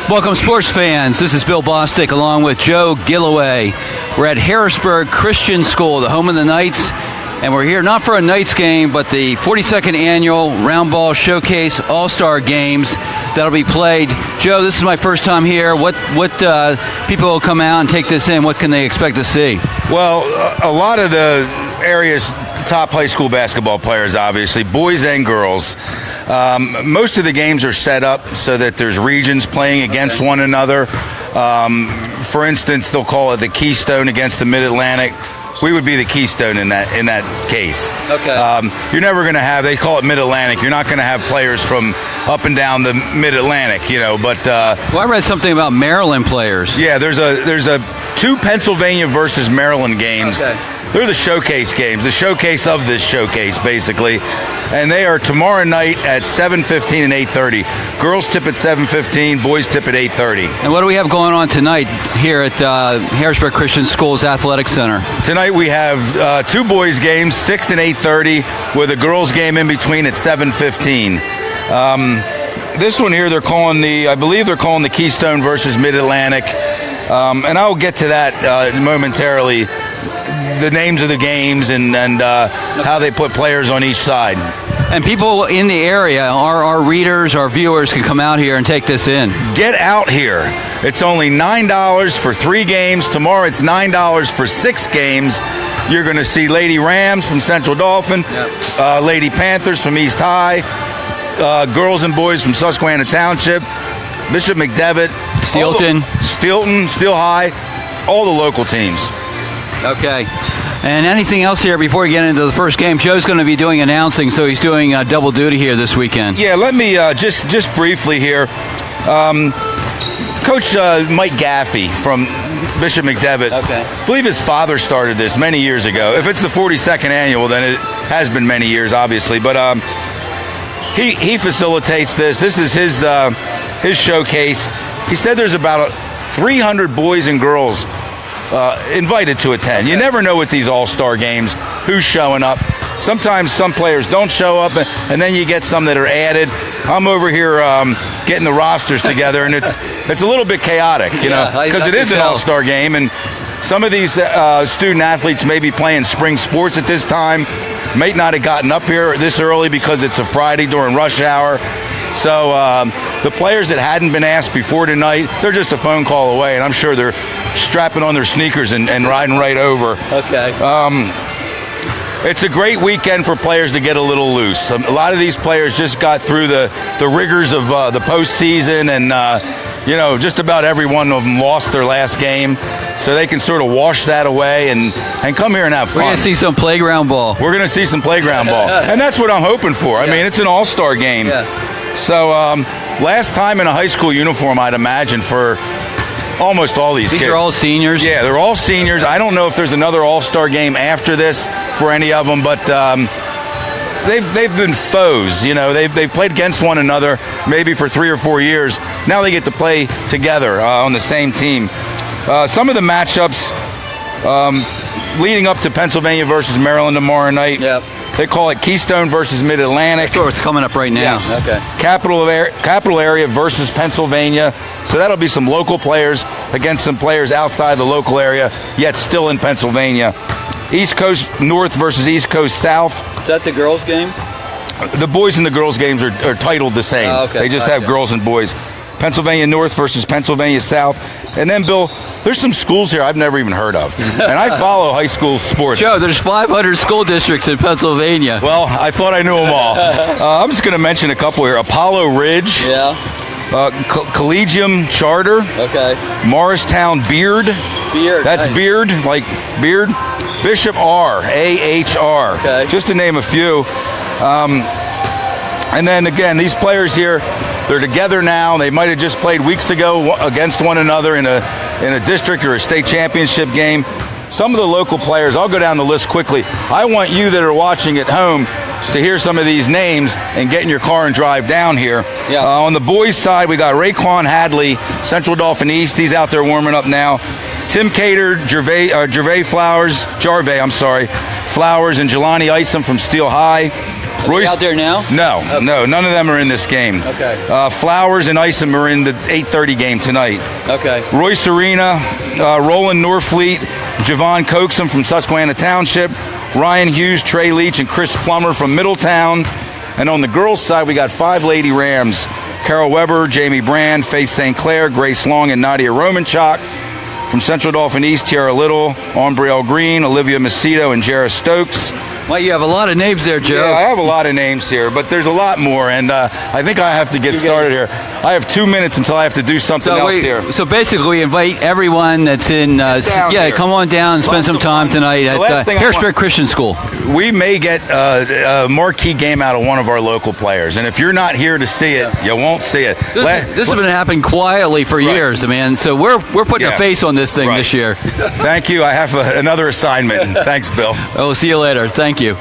Welcome, sports fans. This is Bill Bostic along with Joe Gilloway. We're at Harrisburg Christian School, the home of the Knights, and we're here not for a Knights game, but the 42nd annual Roundball Showcase All-Star Games that'll be played. Joe, this is my first time here. What people will come out and take this in? What can they expect to see? Well, a lot of the area's top high school basketball players, obviously, boys and girls. Most of the games are set up so that there's regions playing against one another. For instance, they'll call it the Keystone against the Mid-Atlantic. We would be the Keystone in that case. Okay. You're never going to have, they call it Mid-Atlantic. You're not going to have players from up and down the Mid-Atlantic, you know, but... well, I read something about Maryland players. Yeah, there's a two Pennsylvania versus Maryland games. Okay. They're the showcase games, the showcase of this showcase, basically. And they are tomorrow night at 7:15 and 8:30. Girls tip at 7:15, boys tip at 8:30. And what do we have going on tonight here at Harrisburg Christian School's Athletic Center? Tonight we have two boys games, 6 and 8:30, with a girls game in between at 7:15. This one here, I believe they're calling the Keystone versus Mid-Atlantic. And I'll get to that momentarily. The names of the games and how they put players on each side. And people in the area, our readers, our viewers, can come out here and take this in. Get out here. It's only $9 for 3 games. Tomorrow it's $9 for 6 games. You're going to see Lady Rams from Central Dauphin, Lady Panthers from East High, girls and boys from Susquehanna Township, Bishop McDevitt, Steelton, Steel High, all the local teams. Okay. And anything else here before we get into the first game? Joe's going to be doing announcing, so he's doing double duty here this weekend. Yeah, let me just briefly here. Coach Mike Gaffey from Bishop McDevitt, I believe his father started this many years ago. If it's the 42nd annual, then it has been many years, obviously. But he facilitates this. This is his showcase. He said there's about 300 boys and girls invited to attend. You never know with these all-star games who's showing up. Sometimes some players don't show up, and then you get some that are added. I'm over here getting the rosters together, and it's a little bit chaotic, you know, because it is an all-star game, and some of these student athletes may be playing spring sports at this time, may not have gotten up here this early because it's a Friday during rush hour. So the players that hadn't been asked before tonight, they're just a phone call away, and I'm sure they're strapping on their sneakers and riding right over. Okay. It's a great weekend for players to get a little loose. A lot of these players just got through the rigors of the postseason, and just about every one of them lost their last game. So they can sort of wash that away and come here and have fun. We're going to see some playground ball. We're going to see some playground ball. And that's what I'm hoping for. I mean, it's an all-star game. Yeah. So last time in a high school uniform, I'd imagine, for almost all these kids. These are all seniors? Yeah, they're all seniors. I don't know if there's another all-star game after this for any of them, but they've been foes. You know, they've played against one another maybe for 3 or 4 years. Now they get to play together on the same team. Some of the matchups leading up to Pennsylvania versus Maryland tomorrow night. Yep. They call it Keystone versus Mid-Atlantic. Sure, it's coming up right now. Yes. Okay. Capital area versus Pennsylvania. So that'll be some local players against some players outside the local area, yet still in Pennsylvania. East Coast North versus East Coast South. Is that the girls' game? The boys and the girls' games are titled the same. Oh, okay. They just have girls and boys. Pennsylvania North versus Pennsylvania South. And then, Bill, there's some schools here I've never even heard of. And I follow high school sports. Joe, there's 500 school districts in Pennsylvania. Well, I thought I knew them all. I'm just going to mention a couple here. Apollo Ridge. Yeah. Collegium Charter. Okay. Morristown Beard. That's nice. Beard, like beard. Bishop R. A-H-R. Okay. Just to name a few. And then, again, these players here, they're together now. They might have just played weeks ago against one another in a district or a state championship game. Some of the local players, I'll go down the list quickly. I want you that are watching at home to hear some of these names and get in your car and drive down here. Yeah. On the boys' side, we got Raekwon Hadley, Central Dauphin East. He's out there warming up now. Tim Cater, Jarve Flowers, and Jelani Isom from Steel High. Are they out there now? No, no, none of them are in this game. Okay. Flowers and Isom are in the 8:30 game tonight. Okay. Royce Arena, Roland Norfleet, Javon Coaxum from Susquehanna Township, Ryan Hughes, Trey Leach, and Chris Plummer from Middletown. And on the girls' side, we got 5 Lady Rams: Carol Weber, Jamie Brand, Faith St. Clair, Grace Long, and Nadia Romanchuk. From Central Dauphin East, Tiara Little, Aubrielle Green, Olivia Macedo, and Jarrah Stokes. Well, you have a lot of names there, Joe. Yeah, I have a lot of names here, but there's a lot more, and I think I have to get started here. I have 2 minutes until I have to do something else here. So basically, we invite everyone that's in. Come on down and spend some time tonight at Harrisburg Christian School. We may get a marquee game out of one of our local players, and if you're not here to see it, you won't see it. This has been happening quietly for years, man. So we're putting a face on this thing this year. Thank you. I have another assignment. Thanks, Bill. We'll see you later. Thank you.